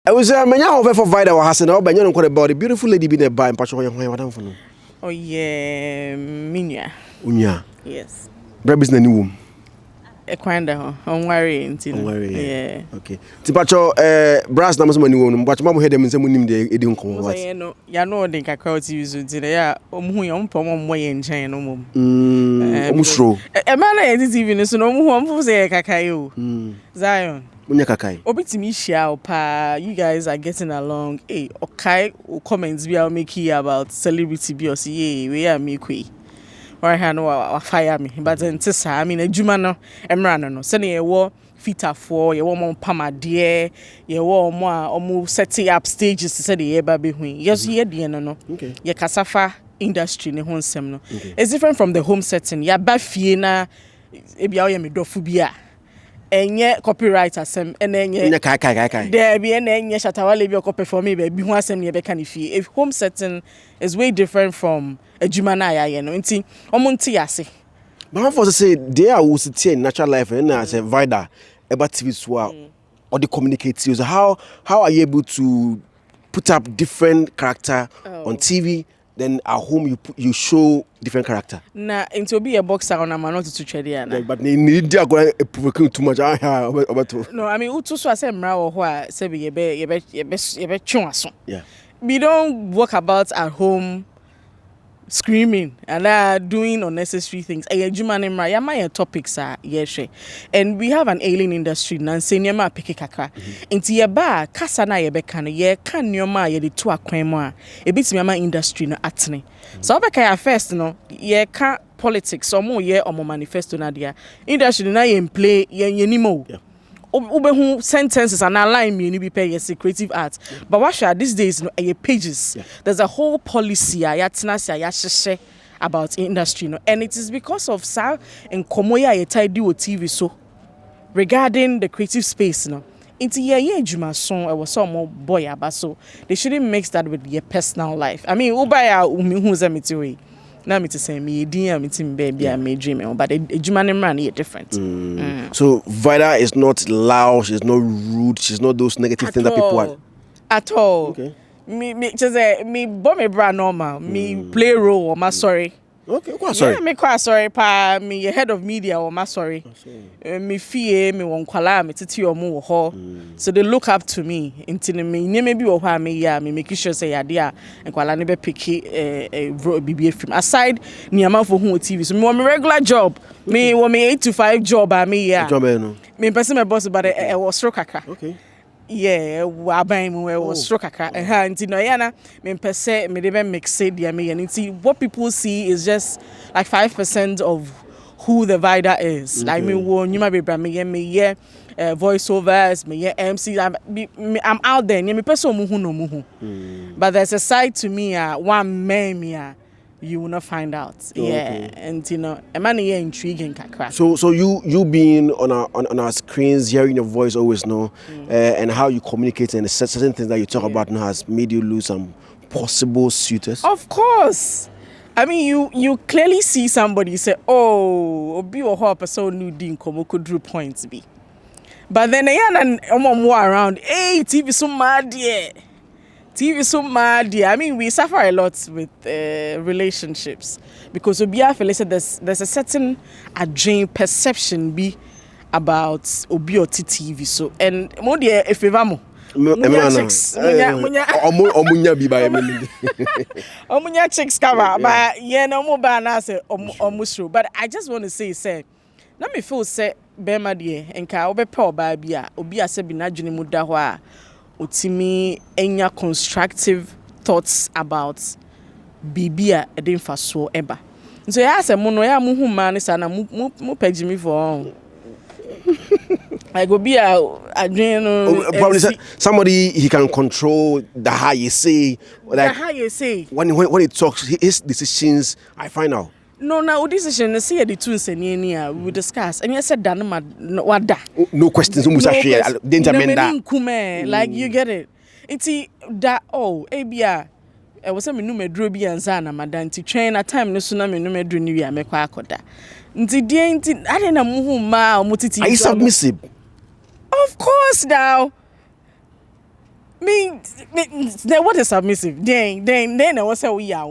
I was many over for Vida or Hassan or Banyan about the beautiful lady being a bar in Pacho. Oh, yeah, Minya. Unya. Yes. Brabis na new. Equanda, on worry, yeah. Okay. Tipacho, brass numbers money won, but Mamma had them in some winning the Edion Congo. Ya know, I think I crowd use it today. Who you on way in China. Musro. A man is even so no one who say Kakayo. Zion. Munyakakai. Obitimi Xiao pa, you guys are getting along. Hey, okay, comments be I'll make here about celebrity be or see, we are me qui. Or I know fire me, but then Tessa, I mean a Jumano, Emrano, no, sending a war, fita for, you want more pama dear, you want more almost setting up stages to say the year baby when. Yes, ye dear no. Okay. Ye casafa industry in home semno. It's different from the home setting. Ya bafiena, ebia me dofubia. Enye copyright asem enye kai there be enye shatawale be ko perform be hu asem ne be kan fi. If home setting is way different from adwuma na ya no nti omonti yase. But how for say they are who sit in natural life and as a Vida about TV so or the communicate so how are you able to put up different character on TV? Then at home you show different character. Nah, into be a boxer on a man not to trade ya. But they need to go provoking too much. No, I mean utu so say mra or wha say be ye chunwaso. Yeah. We don't walk about at home screaming and doing unnecessary things. My topics are and we have an alien industry. Nancy nyama peke kakra. Inti ye ba kasa na ye beka no ye kan nyoma ye de to akwan mu a ebiti nyama industry no atene. So beka ya first no ye ka politics omo ye omo manifesto na dia. Industry na ye play ye nimo. Ube sentences and align me ni be pay yes creative art. But what these days no pages. There's a whole policy about industry no, and it is because of sa and komoya ye tidy with TV so regarding the creative space no. Into ye juma song I was some more boy abaso. They shouldn't mix that with your personal life. I mean ubaya who's a mitwe. Now me to say me dear me team baby I may dream but a Jumani man is different. So Vida is not loud, she's not rude, she's not those negative things that people are at all. Okay. Me just me bomb me bra normal. Me play role or my sorry. Okay, quite sorry. Yeah, me quite sorry pa me head of media or my sorry. Me fear me won kwala me titi or mo ho. So they look up to me into me maybe or wha me ya me make sure say ya dia and kwala ne be pick a BBA film aside niama for who TV. So me want me regular job. Me want me 8 to 5 job me ya. Job no. Me person my boss but I was stroke kaka. Okay. Yeah, waban mu was stroke kaka. Nti no yana me pese me dey mix it dia me nti what people see is just like 5% of who the Vida is. Like me wo nyuma be bra me yeah voiceovers, me yeah MC I'm out there. Me pese omu hu no mu hu. But there's a side to me one man me you will not find out. Yeah, and you know, a man here intriguing kakra. So you being on our screens, hearing your voice always know, and how you communicate and certain things that you talk about now has made you lose some possible suitors. Of course. I mean, you clearly see somebody say, "Oh, obi or her person new din komo could drew points be," but then again, and more around. Hey, TV so mad, yeah. TV so mad. I mean, we suffer a lot with relationships because Zionfelix said there's a certain dream perception be about Obi or TV. So and more dear if we vamo. Munya chicks cover, but yeah, no more banana say almost. But I just want to say, let me feel say Bema dear and ka obe power babia Obi ase bi na dwene mu da ho a otimi enya constructive thoughts about bibia edin faso eba. So ya say mo no ya mo hu man sa na mo page me for I go be probably somebody he can control the how you say, like how you say when he talks his decisions. I find out. No, decision say the two senior we discuss and you said that no questions. Like you get it. It's that abia I was saying no medro bi ansa na madanti train a time no so na me no medro ni wi amekwa akoda. Nti die nti ade na muhu ma omotiti. Are you submissive? Of course now. What is submissive? Then I was say we are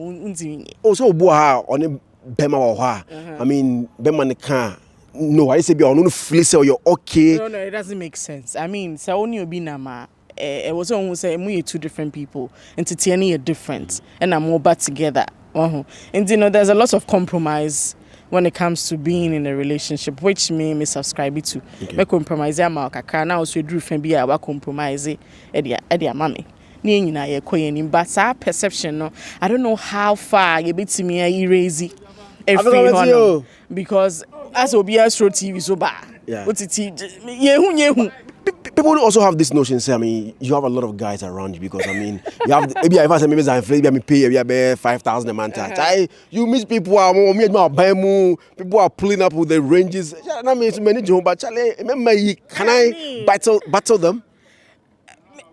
also boa on a bema or I mean bema ne can no I say be on fleece or you're okay. No, it doesn't make sense. I mean, so only be nama. It was almost say we are two different people, and Titiani are different, and I'm more bad together. And you know, there's a lot of compromise when it comes to being in a relationship, which me subscribe to. Me compromise ya ma kakra na also do friend be a compromise e dia mami. Ni nyina ye koyeni, but that perception no, I don't know how far you bit me erase every because as obi astro TV so ba. What it yehu. People also have this notion, say, I mean, you have a lot of guys around you because, I mean, you have, maybe if I say, maybe Zionfelix, maybe pay 5,000 a month. You meet people who are people are pulling up with the ranges. I mean, it's many jobs, but remember, can I battle them?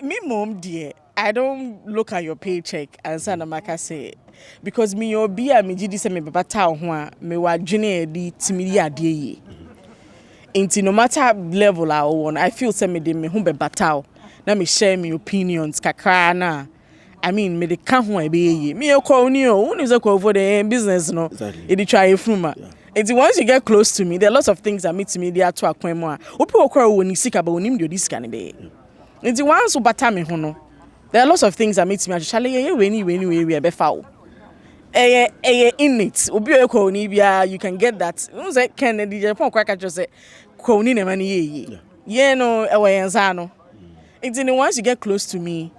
Me, mom, dear, I don't look at your paycheck and say, Namaka say, because me, your beer, me, GD, say, me, battle, me, wa, junior, di, timidia, dear. No matter level I want, I feel say me de me humbe batao. Na me share my opinions kakra na. I mean me de kan ho ebe ye. Me e call ni o, who is a call for the business no. E dey try fruma. Once you get close to me, there are lots of things that meet me there to akwan mo a. Opi okra woni sika ba onim de sika ne be. Once you bata me ho no, there are lots of things that meet me. Chale ye we be fa. In it, you can get that. Who's that Kennedy? Japan cracker just say, "Crony ne money ye no away and zano." It's once you get close to me,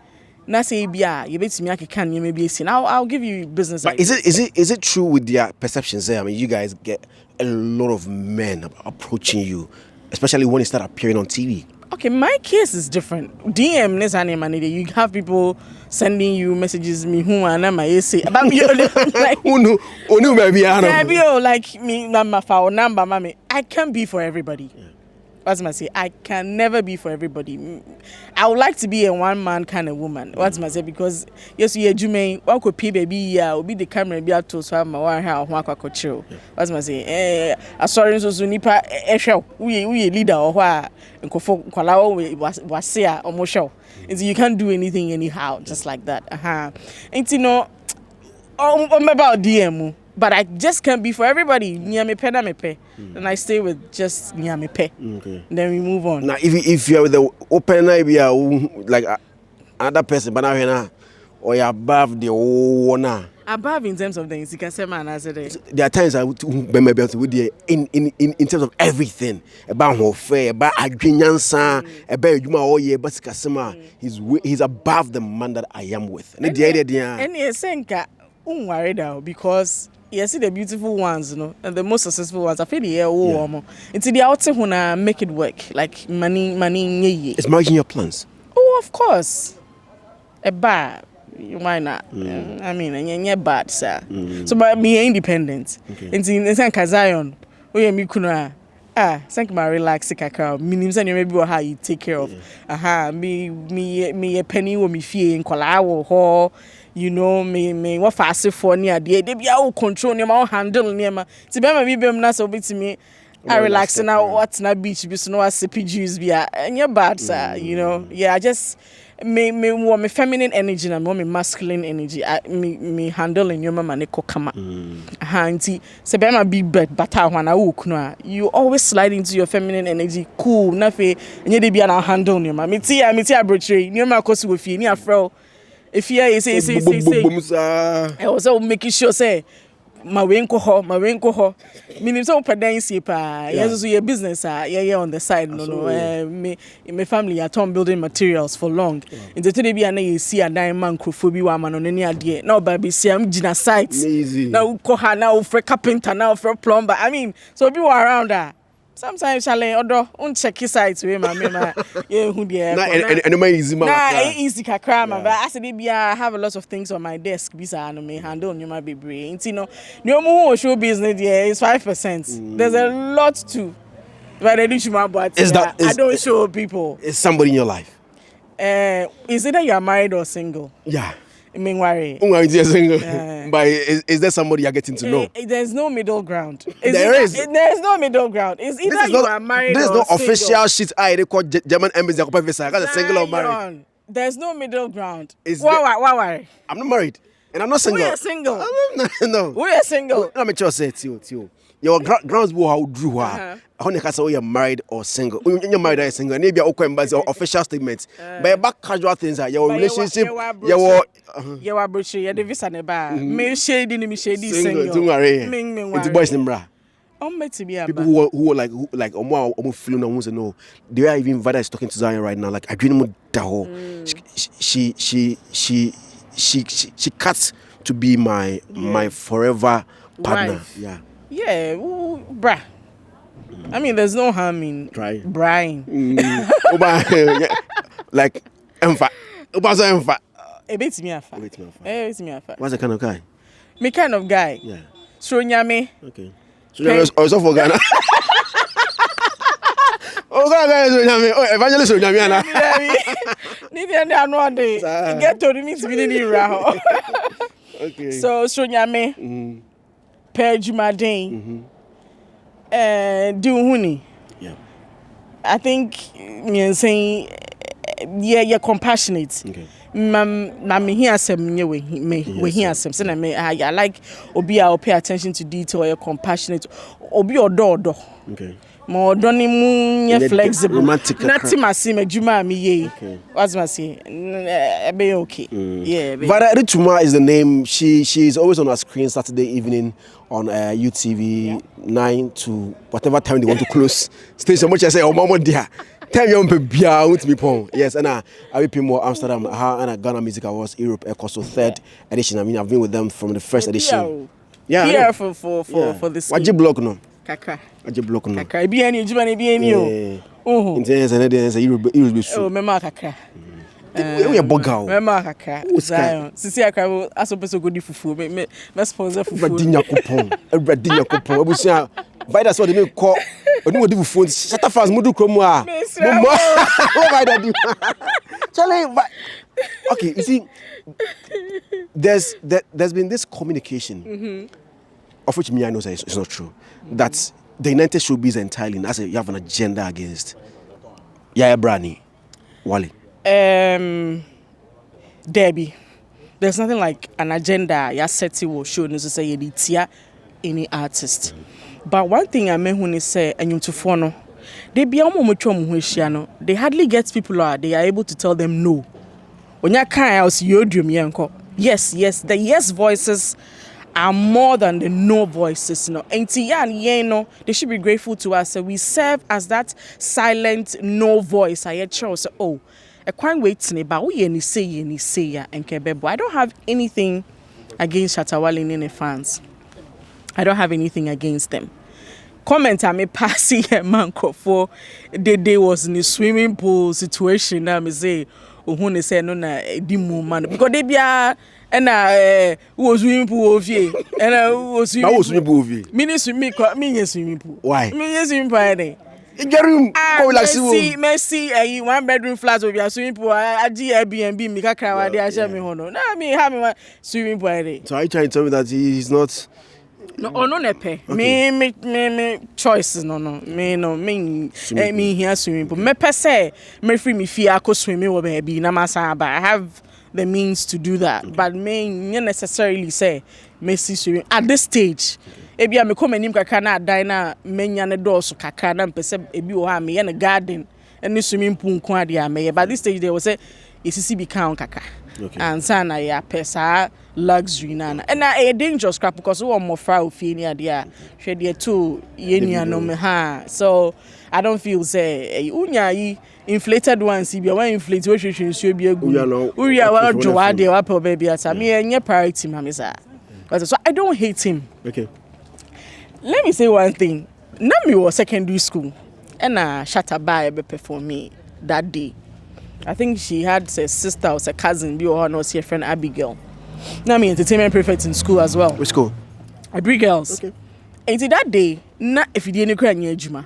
na say bia you bet me I can you maybe see. I'll give you business. But is it true with their perceptions there? I mean, you guys get a lot of men approaching you, especially when you start appearing on TV. Okay, my case is different. DM you have people sending you messages me who and I say about me like like me my phone number mommy. I can't be for everybody. What's my say? I can never be for everybody. I would like to be a one man kind of woman. What's my say? Because yes, you Jume, one could pay baby, yeah, will be the camera be out to swam my one hair, one could chill. What's my say? Sorry, so nipa we leader or what and was here almost show. You can't do anything anyhow, just like that. And you know, about DM. But I just can't be for everybody. And I stay with just okay. Then we move on. Now, if you're with the open idea, like another person, but now or you're above the owner. Above in terms of things, you can say man as it is. There are times I would be in terms of everything about her fair, about Agrinyansa, about Juma Oye, but Kasima. He's above the man that I am with. And the idea, and you're saying, worried now because. You see the beautiful ones, you know, and the most successful ones. I feel the air warm. It's the outside when make it work, like money. Is marriage in your plans? Oh, of course. A bar, why not? I mean, and you're bad, sir. So, but me independent. It's in Zion. We me kuna. Thank my relax kakao. Meaning and you maybe how you take care of. Me a penny or me fee in Kolawo ho. You know, me what fast for near the they be all control near my handle near my to be my baby na so bit me I relax now what na beach be so no CPGs be and you're bad sir, you know. Yeah, I just me want me feminine energy and me masculine energy. Me handling your mama ne kokama. Auntie se be my big bed but I wanna walk no you always slide into your feminine energy cool na fe and dey be na handle your mama. Me tia abrotre near my cause we fi ni afro. If you say, I was all making sure say my winko ho. Meaning so pedancy pa. Yes, so your business yeah on the side. No. Me family are torn building materials for long. In the today be you see a diamond crofobia woman on any idea. Now baby see I'm gina sites. Now koha now for carpenter now for plumber. I mean, so people around that. Sometimes challenge odo check sites we my yeah who there and my easy man easy kakra but I said I have a lot of things on my desk bisa no me handle you my baby you know no show business there is 5%. There's a lot to but I do my but I don't show people. Is somebody in your life? Is it that you are married or single? Yeah. I mean, worry. But is there somebody you're getting to know? There's no middle ground. There's no middle ground. It's either you are married or single. There's no official shit. They call German embassy. Single or married. There's no middle ground. Why? I'm not married. And I'm not single. We are single. No. We are single. I'm just say to your grounds will how drew her. I want to say you're married or single. You're married or single. Maybe you're okay by official statements. But back casual things are your relationship. You are brochure. You're the visa neba. Me shady single. Don't worry. It's boys nembra. People who are like feeling on who's know. They are even Vida is talking to Zion right now. Like I dream with the whole. She cuts to be my forever partner. Wife. Yeah, bruh. I mean, there's no harm in Brian. Like, emfa. It beats me afa. What's the kind of guy? Me kind of guy. Yeah. So nyame. Okay. So you're also for Ghana. Oh, guys, evangelist Nyame. Nibi and no day. Get to me to be the Okay. So nyame. Page Madin. Do huni. Yeah. I think me saying you're compassionate. Okay. Me hear some we hear some. So I like obi I pay attention to detail. You're compassionate. Obi odo. Okay. More doni mu flexible. Nothing masim adwuma me ye. What's my say? Be okay. Yeah. Vida Dickson is the name. She's always on our screen Saturday evening on UTV 9 to whatever time they want to close. Station much I say oh mama dear. Time you want bia with me pon. Yes, and I will pay more Amsterdam and Ghana Music Awards Europe Ecoso 3rd edition. I mean I've been with them from the first edition. Yeah. Here for this. What you block no? Kakra. Aje block no. Kakra bi ani ejuma bi ani o. Intense Europe be so. Oh, mema kakra. We boga. Mema kakra. Zion. Sisi akra aso peso go di fufu. Me sponsor fufu. Everybody Yakopon. Abusia Vida so dey call. Oni wo di fufu. Shata fast mudu kromu a. Oh Vida di. Charlie. Okay, you see there's been this communication of which me I know it's not true. That the United Showbiz entirely as you have an agenda against Yaya Brani, Wally. Debbie, there's nothing like an agenda. Ya seti will show no say you tia any artist. But one thing I mean when they say enyum to fono, they be they hardly get people out. They are able to tell them no. When you can't else you dream yanko. Yes, the yes voices are more than the no voices, no. And they should be grateful to us. So we serve as that silent no voice. I chose oh, I can't wait to but we say and Kebebo. I don't have anything against Shatawale Nene fans. I don't have anything against them. Comment I may pass here man for the day was in a swimming pool situation. Now me say who say no na dimu man because they be and was swimming pool of ye and was swimming pool of ye. Me swimming pool. Why? Me swimming pool. In your room, Messi, 1 bedroom flat with your swimming pool. I do Airbnb, me kakra de asha me hono. Na me have me swimming pool. So are you trying to tell me that he's not? No, no nepe. Me choices no. Me here swimming pool. Me per se, me free me fear go swimming with baby. Na masa ba. I have the means to do that, but me necessarily say Messi swimming at this stage. Ebi a me come anim kakra na dan na menya ne door so kakra na mpese ebi wo ha me ye ne garden and swimming pool nko ade a me but this stage they will say isisi bi kan kakra and sana ya pesa luxury na and na a dangerous crap because we want more fra ofie ni ade a hwe de to ye nuano me ha so I don't feel say unya yi inflated ones bi a inflate we hwehwe nsuo bi agu uri a wa dwo ade wa pe baby ata me enye priority ma me sa so I don't hate him. Okay. Let me say one thing. Nami was secondary school, and Shatabai performed me that day. I think she had a sister or a cousin, be or not her friend Abigail. Nami entertainment prefect in school as well. Which school? Abri Girls. Okay. And that day, not if you didn't cry near Juma.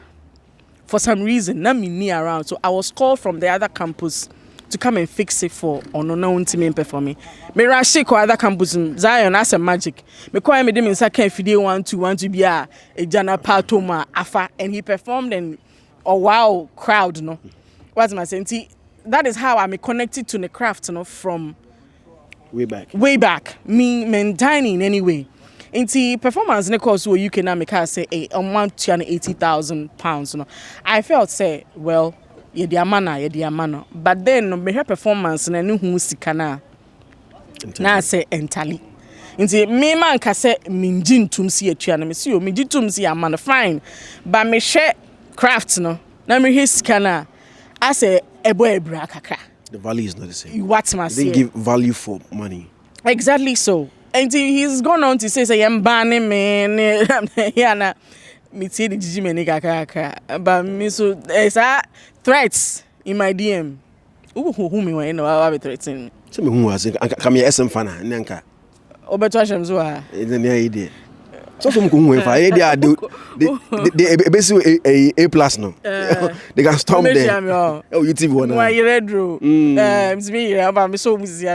For some reason, Nami near around, so I was called from the other campus to come and fix it for unknown team performing. Me rashi ko other campus Zion as a magic. Me call me dem in second if they want to be a jana patoma afa and he performed and a wow crowd no. What's my saying? that is how I'm connected to the craft, from way back. Me dining anyway. Into performance in the course where you can now make her say, hey, I'm £180,000. I felt say, well, you're the amana. But then me her performance and I knew who sikana. Now I say entirely. Into me man can say minjin tumsi etuana me see you minjin tumsi amana fine. But me share craft Now me his sikana. I say ebo ebra kakra. The value is not the same. What must they give value for money. Exactly so. And he's gone on to say I'm banning man. Yeah, na me see the Gigi many kaka. But me so there's threats in my DM. Who me when I have threatening. So me who was come here SM fan nanka. Obeto ashem so ha. It's an idea. So some who if I idea they basically a plus no. They can storm there. Oh, you TV one. Why you red row? It's me. I'm so busy.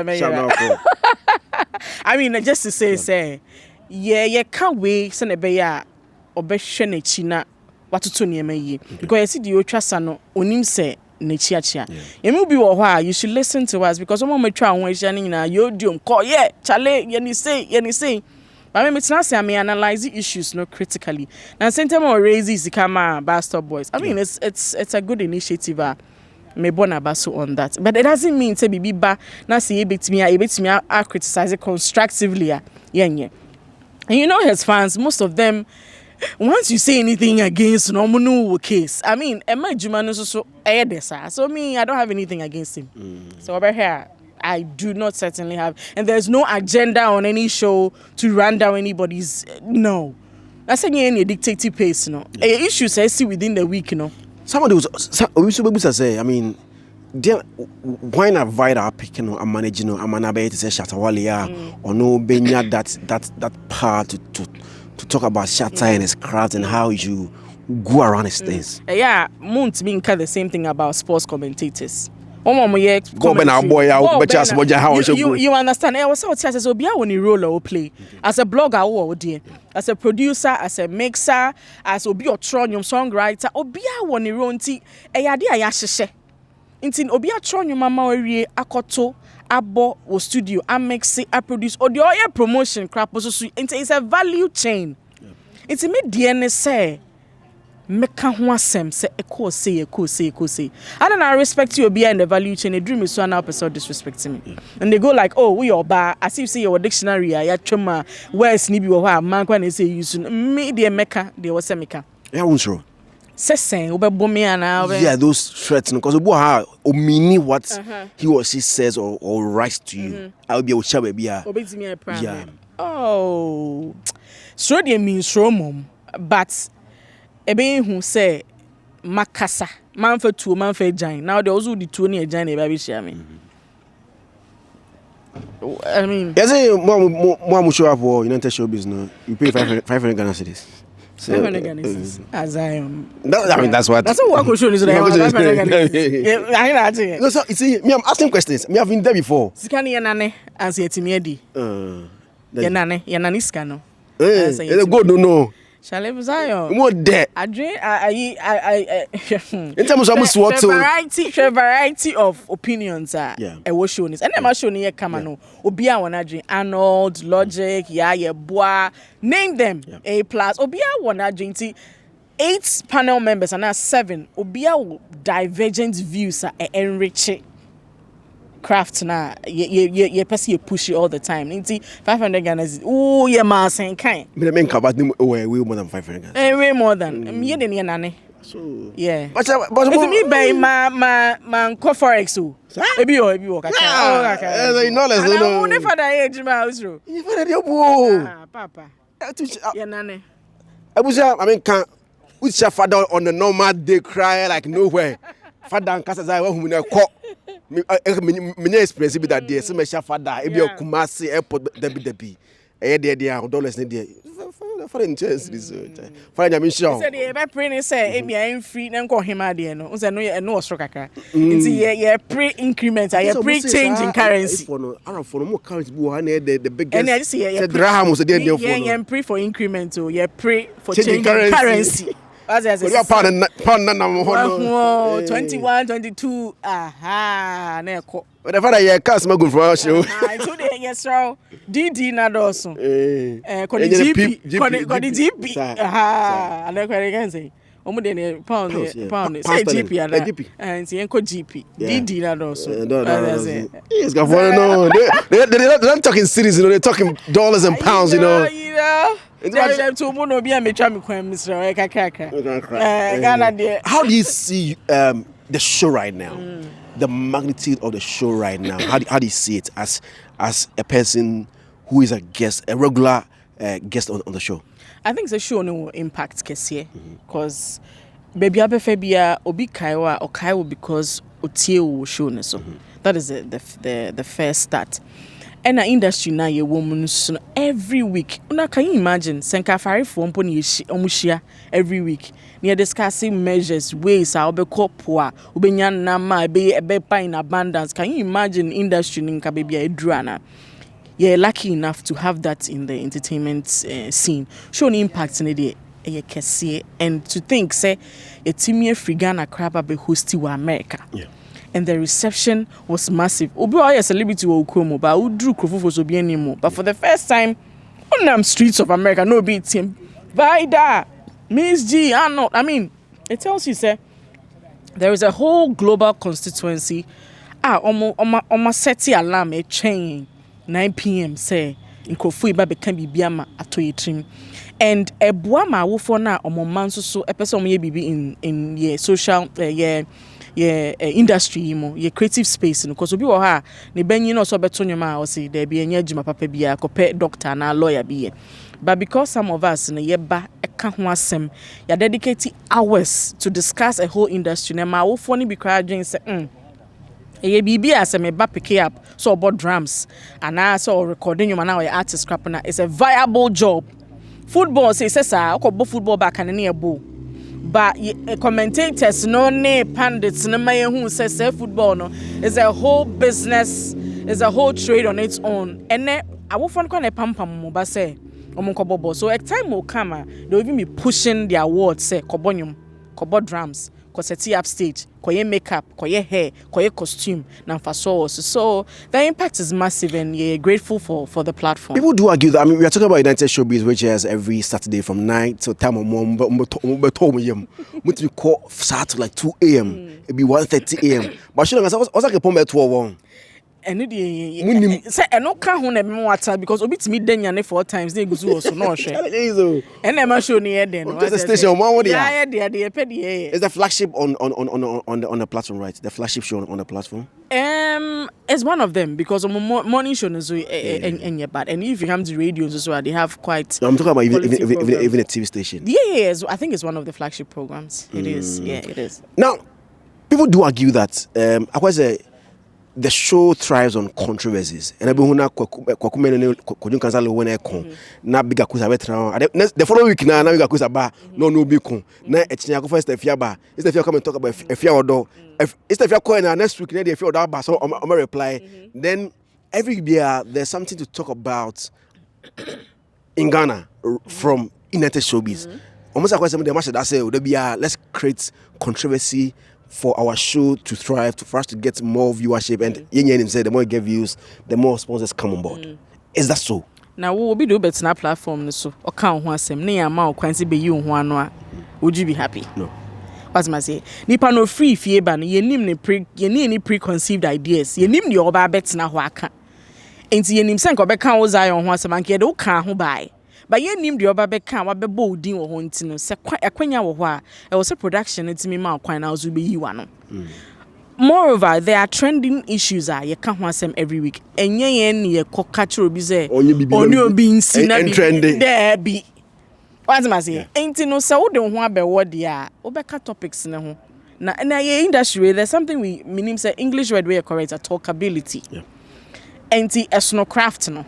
I mean, just to say, yeah, can't wait. Send a beya or beshe nechina. What to near me? Because I see the ultrasano onim se nechiachia. You may be why you should listen to us because someone may try when shining na you do call chale yeni say. But it's not say I may analyze the issues critically. And same time or raise the camera Bastard Boys. I mean, it's a good initiative. Me bona baso on that, but it doesn't mean say bibi ba na say e betimi a criticize it constructively yeah. And his fans, most of them, once you say anything against no case, I mean Emma Jumano so so me I don't have anything against him. So over here I do not certainly have, and there's no agenda on any show to run down anybody's no. That's any dictative pace issues I see within the week Somebody was able to say, I mean, why not Vida picking or managing or Amanabe to say Shatawalia or no Benya that part to talk about Shatta and his craft and how you go around his things. Yeah, Moon's being kind of the same thing about sports commentators. You understand? I was out here as a role or play as a blogger or dear, as a producer, as a mixer, as obi otronium songwriter, obi a woni ronti e yade ayahye. Intin obi atronium mama owie akoto abo o studio a mix a produce or the oil promotion crap so it's a value chain. It's me DNA say meka ho asem say eko say I don't know respect you be in the value chain. A dream is so now person disrespecting me and they go like, oh we your bar as if you say your dictionary ya twema words ni bi wo ha man kwa na say use me dey meka dey was meka yeah unsure say obebo me ana yeah those threats because obo ha o mean what he or she says or writes to you I will be o cha ba bia obetimi e prime yeah. Oh so dey mean so mom but ebe hu say makasa man for two man for giant now there also the two near giant baby share me I mean yes more show up for United Showbiz no you pay 500 Ghana cedis 500 Ghana cedis as I am I mean that's what I show is 500 Ghana cedis I know no so you see me I'm asking questions me have been there before sikani yanane answer etimi edi yanane skano go no Celeb Zion. What there? I in terms of what variety of opinions yeah. I was showing this. And I'm showing here come no. Obia wanna drink Arnold, Logic, yeah, boy. Name them. Yeah. A plus. Obia wanna drink 8 panel members and now 7. Obia divergent views enrich craft na you person you push it all the time. 500 Ghana. Oh yeah, ma saying kind. Me men cover way more than 500 Ghana. Way more than me than nane. So yeah. But if me buy my forex o. Ebi o kaka. Oh kaka. No less no. I never that age my house ro. You for dey bo. Papa. Yeah nane. Abuja I mean can which father on the normal day cry like nowhere. Father and Casa Zai who me call me express be that day say me father e be Kumasi airport debi there dollars there for interest this for na me show say dey be pray say e be free na nko hima there no say no osro kakra nti ye pre increment ye pre change in currency for no more currency be one the biggest and I say dirham so there for no ye pre for increment o ye pre for change in currency As I say, pound na 21, 22. Aha, neko. But the father yeah cast my good for our show. So they yes so DD na doso. Ko the GP. Aha, and they can say. Omo de pound say GP and say enko GP. DD na doso. Yes, got no. They're not talking cities, you know, they're talking dollars and pounds, you know. How do you see the show right now? The magnitude of the show right now. How do you see it as a person who is a guest, a regular guest on the show? I think the show no impact kesiye because baby abefebia obi kaiwa or kaiwo because otie wo show ne so. That is the first start. And the industry now ye woman every week. Una can you imagine senka fari for omushia every week. Near discussing measures, ways how be poor, ubenyan nama be in abundance. Can you imagine industry in Kabebia Edruana? You're lucky enough to have that in the entertainment scene. Show an impact in the day, and to think say a Timmy Frigana crab be hosted America. Yeah. And the reception was massive. Obi a celebrity wo Kumo, but who drew Krofo so be anymore. But for the first time on the streets of America, no beat him. Vida, Miss G, I mean, it tells you say there is a whole global constituency. Almost set alarm a chain 9 p.m. say in Kofu Iba can be biama atoyitrim. And a buama wo for na omomanso so a person ye bibi in ye social industry ye creative space because obi wo ha ne banyi no so beto nyoma o say there be enya adwuma papa bia ko doctor na lawyer bi. But because some of us in ye ba eka ho asem ya dedicate hours to discuss a whole industry na ma wo for ni bi kra adwen say ye bibi asem ba pick up so about drums and na so recording you na artist scrap na it's a viable job. Football say sir ko football back and na ebo. But commentators no ne pundits no may who says football no is a whole business, is a whole trade on its own. And then I will find a pam but say so a time will come they'll even be pushing the awards say kobonium, kobo drums, koseti upstage, koye makeup, koye hair, koye costume, so the impact is massive and you're grateful for the platform. People do argue that, I mean, we are talking about United Showbiz, which is every Saturday from 9 till time of morning, but we call start like 2 a.m. It'd be 1:30 a.m. But she was like a poem at 12. And say I no can hold them water because obi to me then 4 times they go so no share. And them show near then. What's the station? Yeah, It's the flagship on the platform, right? The flagship show on the platform. It's one of them because morning show is and bad. And if you come to radios as well, they have quite. No, I'm talking about even a TV station. Yeah, I think it's one of the flagship programs. It is. Yeah, it is. Now, people do argue that I was the show thrives on controversies. And the following week now we got ba no be con. Na etinya go first if ba. Is the fear come and talk about if you odo. If is the fear call na next week na the fear odo ba so I'm reply. Then every year there's something to talk about in Ghana from United Showbiz. Almost like some of them that say let's create controversy for our show to thrive, for us to get more viewership, and Yen said the more you get views, the more sponsors come on board. Is that so? Now we will be do better na platform so. Account one sem ne amount kwansi be you one no. Would you be happy? No. What's my say? Nipa no free fie ba no yenim ne any preconceived ideas. Yenim de oba bet na ho aka. Enti yenim se nko be kan wo Zion ho asem anke de wo kan ho bai. But ye nim the oba beka wa bebo odin wo ho ntino se akwanya wo ho a e was a production ntimi ma kwan na zo be yi wa no. Moreover, there are trending issues ye ka ho asem every week. Enye yen ne ye koka chiro bi se oni obi nsi na bi there be. What am I say? Enti no se wo de ho abewo de a wo beka topics ne ho. Na ye industry there's something we meaning say English word we correct a talkability. Yeah. Enti esno craft no.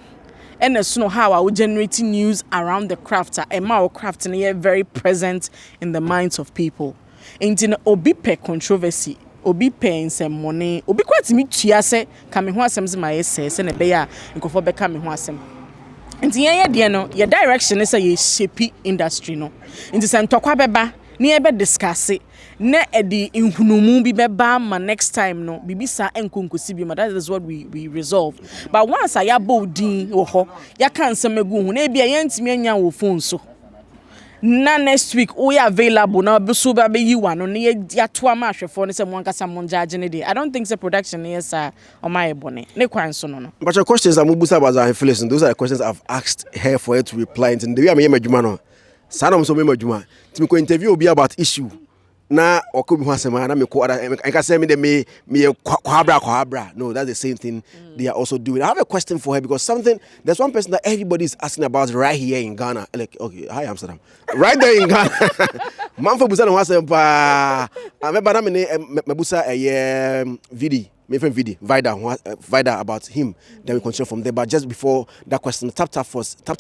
And as know how I would generate news around the craft and my craft and very present in the minds of people. Into obi pe controversy, obi pe in some money, obi quite me chiase, coming who some my essays and a bear and go for becoming who some. Into your direction is a shapey industry no. Into some tokwa beba, Ni ebe discuss it. Ne edi inhunumu bi beba ma next time no bibi sa enkonkosi bi ma that is what we resolve. But once I abo din wo ho ya kan semegu hu na bia yentimi anya wo phone so. Na next week we are available now be so ba be yi wa no ne ya to ama ahwefo ne se mo ankasa mo judge ne dey. I don't think the production is on my bone. Ne kwan so no. But your questions are mubusa about Zionfelix, and those are the questions I've asked her for her to reply. And the way I'm here, no. Sanam so me madwuma. Ti me ko interview obi about issue. Na okobi ho asema na me ko I can say me the me kwabra. No, that's the same thing they are also doing. I have a question for her because there's one person that everybody is asking about right here in Ghana. Like, okay, hi Amsterdam. Right there in Ghana. Manfo busa no asema. Ameba na me busa Vida about him. Then we continue from there. But just before that question, tap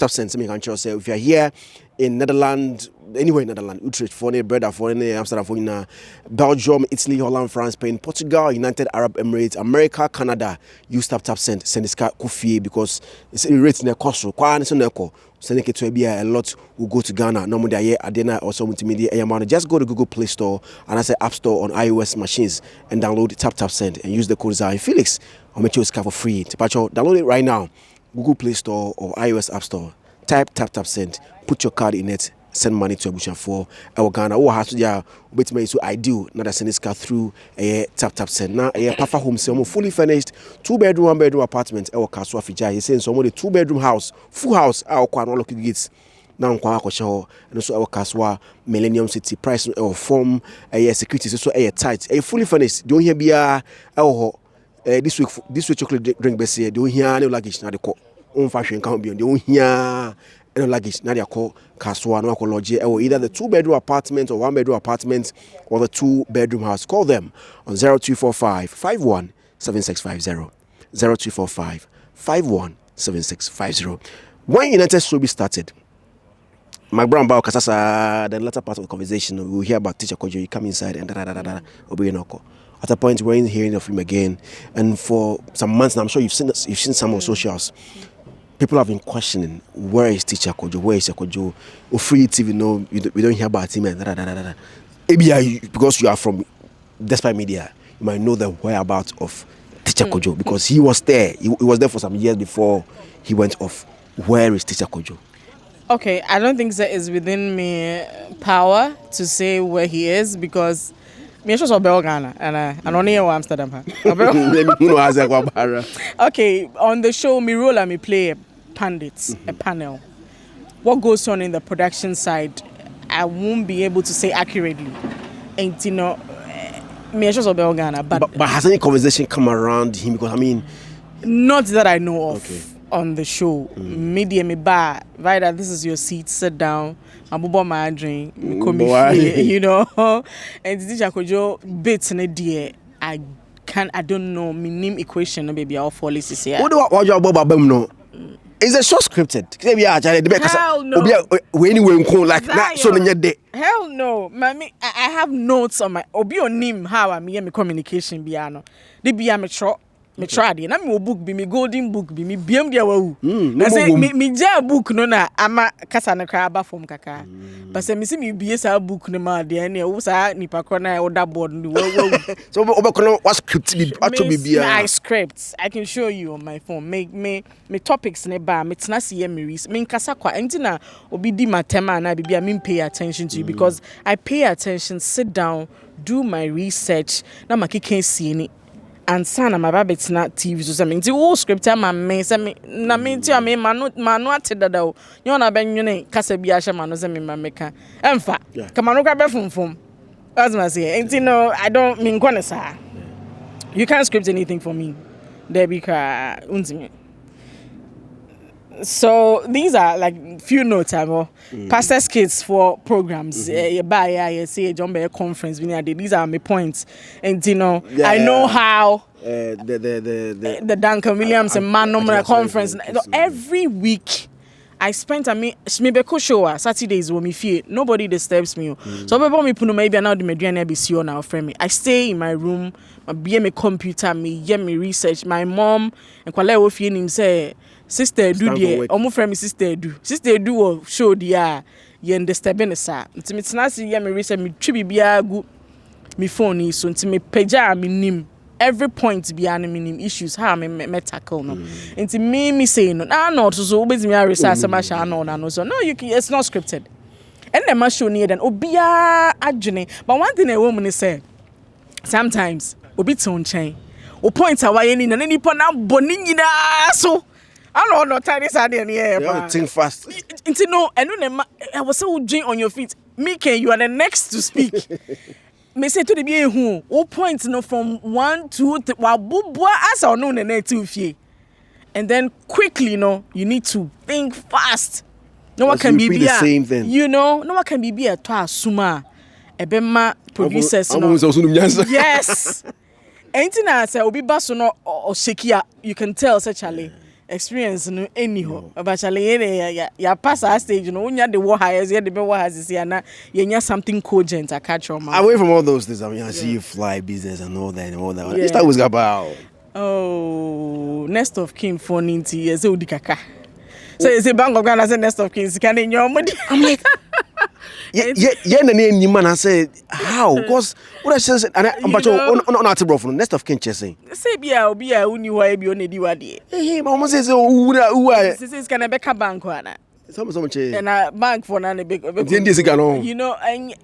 send me can say if you're here in Netherlands, anywhere in Netherlands, Utrecht, Breda, Amsterdam, Belgium, Italy, Holland, France, Spain, Portugal, United Arab Emirates, America, Canada, use tap send this car Kofi because it's rates in the cost. Send it to a lot will go to Ghana. Normally, here Adena or some multimedia. Just go to Google Play Store and I say App Store on iOS machines and download tap send and use the code Zionfelix. I'll make you a for free. Download it right now. Google Play Store or iOS App Store. Type tap send. Put your card in it. Send money to Abuja for our Ghana. Oh, has to yeah, wait me so ideal. Now that send this car through a tap send. Now a Papa home sale fully furnished 2-bedroom, 1-bedroom apartment. Our Kaswa Fija. He's saying some of the 2-bedroom house, full house. Our Kwan all gates. Now Kwa show and also our Kaswa Millennium City price or form a security so a tight. A fully furnished. Don't hear be our this week chocolate drink best here. Don't hear no luggage now the call. On fashion can't be on the here. And luggage now they call Kaswa no lodge or either the 2-bedroom apartment or 1-bedroom apartment or the 2-bedroom house. Call them on 0245 51 7650 0245 51 7650. When United Showbiz started, my brown bow kasasa the latter part of the conversation we will hear about teacher Kojo. You come inside and at a point we're hearing of him again, and for some months now I'm sure you've seen some on socials. People have been questioning, where is teacher Kojo? Where is Kojo? Or free TV, no, we don't hear about him and Maybe because you are from Despite Media, you might know the whereabouts of teacher Kojo because he was there. He was there for some years before he went off. Where is teacher Kojo? Okay, I don't think that is within me power to say where he is because me just Ghana and I don't know Amsterdam. Okay, on the show, me role and me play pundits, a panel. What goes on in the production side, I won't be able to say accurately. And you know, me just Ghana, but has any conversation come around him? Because I mean, not that I know of. Okay. On the show, media me bar, Vida, this is your seat, sit down. I'm my drink, you know. And teacher Kojo bits in a dear. I don't know. My name equation, baby, I'll fall is here. What you about no? Is a show scripted? Hell no. Hell no. Mommy, I have notes on my obi on name how I me communication biano. They be a metro. Me try it. Na me book be me golden book be me biam dia wa wu. Na say me ja book no na ama kasa na kra ba form kaka. But say me see me bie sa book no ma de na wo sa nipa kro na order board no wo. So obekono what script be ato be bia. I scripts. I can show you on my phone. Me topics ne ba me tena se ye me research. Me nkasa kwa enti na obi di matema na bibia me pay attention to you because I pay attention, sit down, do my research. Na makike see ni and son my baby's not TV so something the script ma me say me na me ti me manu atedada o you na ben nwene kasa bia hye manu say me ma meka emfa kama no kwa be funfum as I say and no I don't mean kwanesa you can't script anything for me there because unzime. So these are like few notes pastors kids for programs say John conference these are my points and you know I know how the Duncan Williams and Man Number conference every week I spent maybe show Saturdays when me feel nobody disturbs me so before me put maybe now the media be see on our friend me I stay in my room be my computer me research my mom and kwale wo fie nim say sister do there omo friend me sister do show there ye disturbing sa nti me tena se ye me research me twi bibia gu me phone yi so nti me pagya me nim every point bia na me nim issues how me tackle no nti me say no na not so obezi me research sama sha no so no it's not scripted and the ma show near then obia adwene but one thing a woman say sometimes obi ton chain o point away ni na nipa na boni nyina so I don't know time is there near you think fast nti no enu I was so dream on your feet Mike you are the next to speak me say to the be hu o point no from 1 2 3 wa bubua asa no na two fie and then quickly no you need to think fast no one can be the same thing you know no one can be a to asuma ebema producers no yes anything I say obi baso no or shakia you can tell such a experience no anyhow but chale ya pass our stage no unya the war hires ya the be war has ya na ya something cogent I catch your mouth away from all those things. I mean I see you fly business and all that this that was about Nest of King for 90 years old kaka so you say bank of Ghana say Nest of Kings can in your money I'm like yeah na name man I said how because what I said and but on artibro from Nest of King chasing say bia obi a uni wa e bi onedi wade hey my mom says who this can be bank wana some che and a bank for na big you know and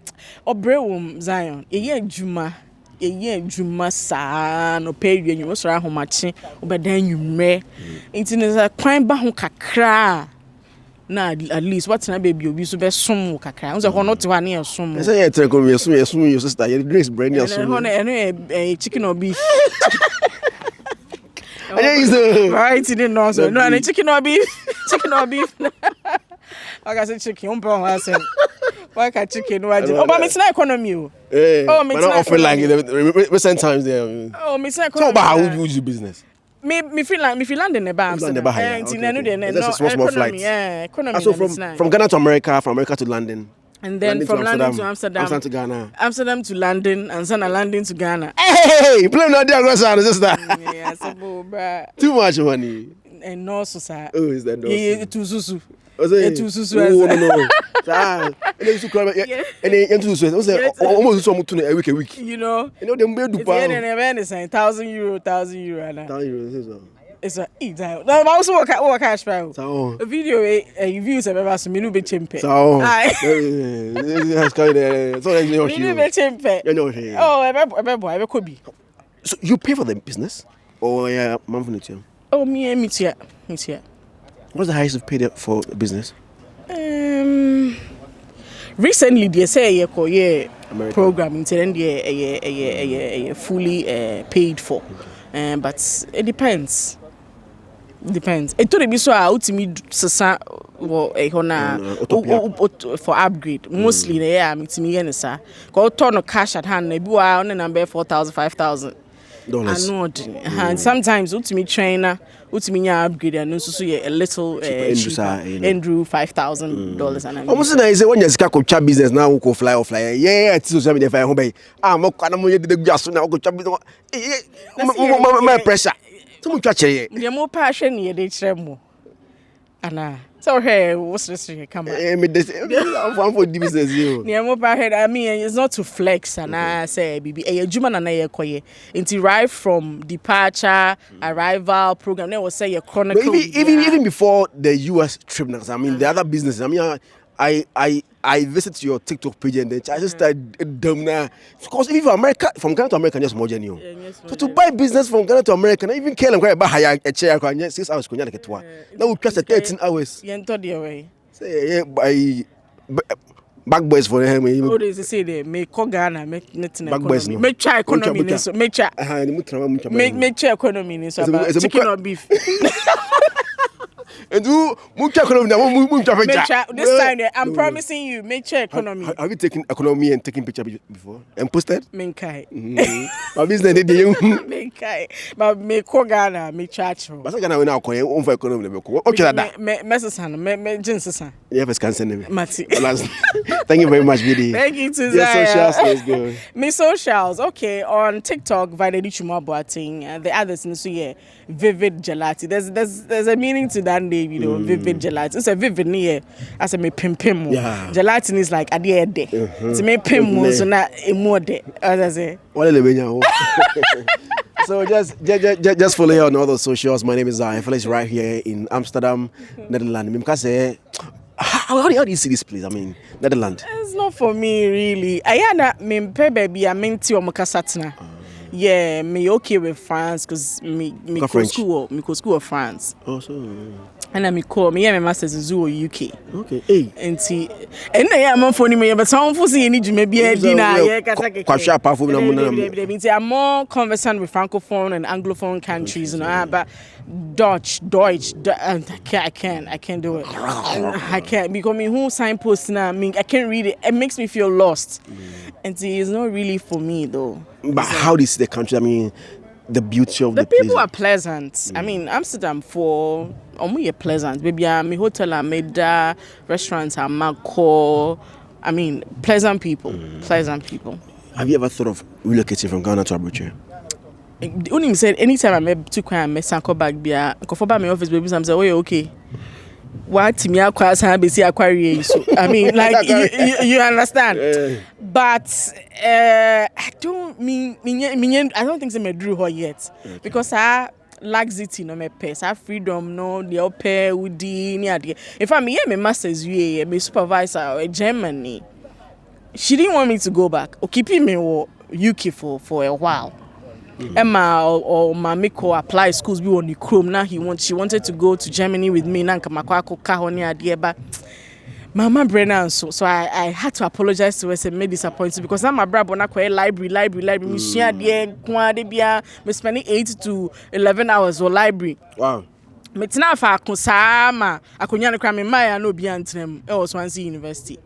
obrewum Zion ye adwuma saa no pay you no so ahomache obedan nwumre nti ne za kwan ba ho kakra na at least what na baby obi so be som kakra unse ho no te wa na ye som say ye tell come ye som your sister ye grace brain ye som no chicken or beef right you didn't know so no and chicken or beef I say chicken on brown I say why can chicken why but it's not economy me not offer like recent times there me say so about how you use your business me feel land in the bar no small flight economy so from Ghana to America from America to London and then from London to Amsterdam to Ghana Amsterdam to London and then London to Ghana hey play no there sister yeah so bro too much money and no so sir is that no yeah too susu no and you cry and you say almost so much a week you know them be do pa €1,000 it's a that also what cash file a video a views ever so me no be chimpe so has kind of so you so you pay for the business or monthly me here what's the highest you've paid for the business recently they say program in a fully paid for but it depends it to be so ultimate sasa for upgrade mostly there me yen sir go turn cash at hand maybe on the number $4,000 $5,000 and sometimes ultimate trainer ultimate upgrade and also a little cheaper Andrew $5,000 and almost na say when you start business now go fly yeah it's social media fire home mo kana mo yede gwaso na go chat business my pressure so mo twa cheye dey mo pa hwe ne yede kire mo ana so hey what's this come me this I'm for the business you ne mo pa hwe I mean it's not to flex and I say bibi e adwuma na ye koye nti right from departure arrival program they will say your chronicle even before the US trip now I mean the other business I mean I visit your TikTok page and then I just started dumb now because if from Ghana to America just more genuine so to buy business from Ghana to America I even care them quite buy a chair 6 hours kunya like twa now we just 13 hours yen to the way say buy back boys for him what does it say there me ko Ghana me back boys no me try economy so me try me try economy so about chicken or beef and do this time I'm promising you make sure economy. Have you taken economy and taken picture before and posted? Menkai. My business did you? Menkai. But me ko Ghana me charge. But Ghana we now call on for economy. What should that? Messesan me jinsesan. You have scan send me. Mati. Thank you very much, Vida. Thank you to Zaya. Socials, let's go. Me socials, okay, on TikTok Vida Dickson Boating and the others in so Vivid Gelati. There's a meaning to that one day, you know, vivid gelatin. It's a vivid near as a me pim. Gelatin is like a dear day. To me pim so not a more day. As I say. So just follow you on all the socials. My name is Zionfelix right here in Amsterdam, Netherlands. Because how do you see this place? I mean, Netherlands. It's not for me really. I had me baby. I mean, to Mokasatna. Yeah, me okay with France because me go school of France. Oh, so. And I call me my masters in Zoo UK. Okay, hey. And see, and I am phone me, but some for see any maybe a dinner. Yeah, I'm more conversant with francophone and anglophone countries, you know. But Dutch, I can't do it. I can't because me who signpost now. I mean, I can't read it. It makes me feel lost. And see, it's not really for me though. But how do you see the country? I mean, the beauty of the people place. are pleasant. I mean, Amsterdam for are pleasant. Maybe my hotel are made restaurants are Mako. I mean, pleasant people. Pleasant people. Have you ever thought of relocating from Ghana to Abuja? Unim said anytime I met to Kwa me sanko bag bia ko for my office baby I'm say oh okay. What me acquire say acquire so I mean like you understand. But I don't think me drew her yet because I laxity no me pace I freedom no the open woody ni ade in fact me my masters me supervisor in Germany she didn't want me to go back or keeping me UK for a while. Emma or Mamiko apply schools be on the Chrome now she wanted to go to Germany with me nanka makwako kahoni idea but Mama Brennan so I had to apologize to her and made disappointed because I'm a brabo na kwa library me share there kwa de bia me spending 8 to 11 hours or library. Wow. Me tina fa akosama akonya ne kwa me mai na obi antinem e was Swansea University.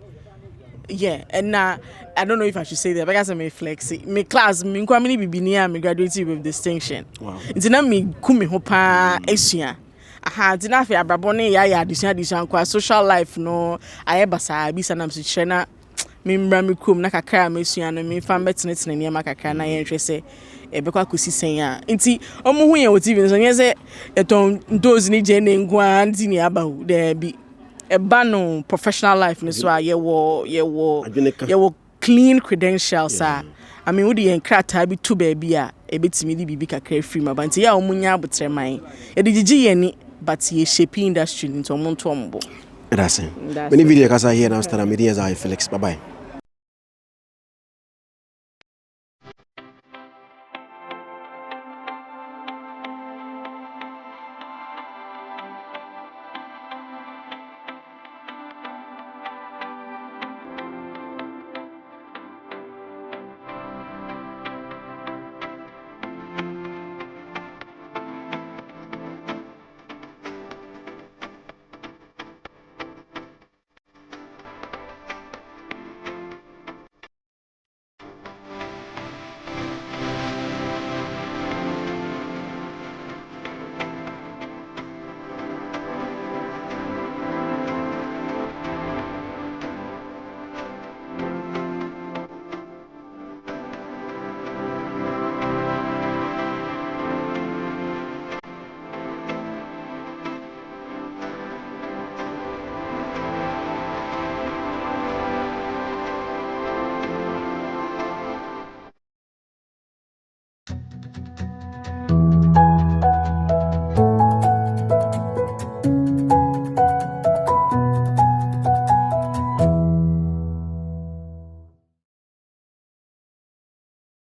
Yeah, and now I don't know if I should say that because I'm a flexi. My class, me kwa mini bibinia, me graduated with distinction. Wow. It's not me kumi hopa Asia. Aha, it's not fair. Brabone ya addition kwa social life no. I basa bisa na msichana. Me mbra me kum na kakra me sua no me fa betnet na niam kakra na ye nhwe se ebekwa kosi sen a. Nti omo hu ye TV so nye se eton ndozi ni je ne ngwa anti ni aba hu there be a ban professional life in so you clean credentials I mean would you crata be 2 baby a betimi di bibi kakra free ma but ya omunya abotremai e de gigi yani but ye shaping industry into omonto ombo that's it many video kasa here now start media Zionfelix bye bye.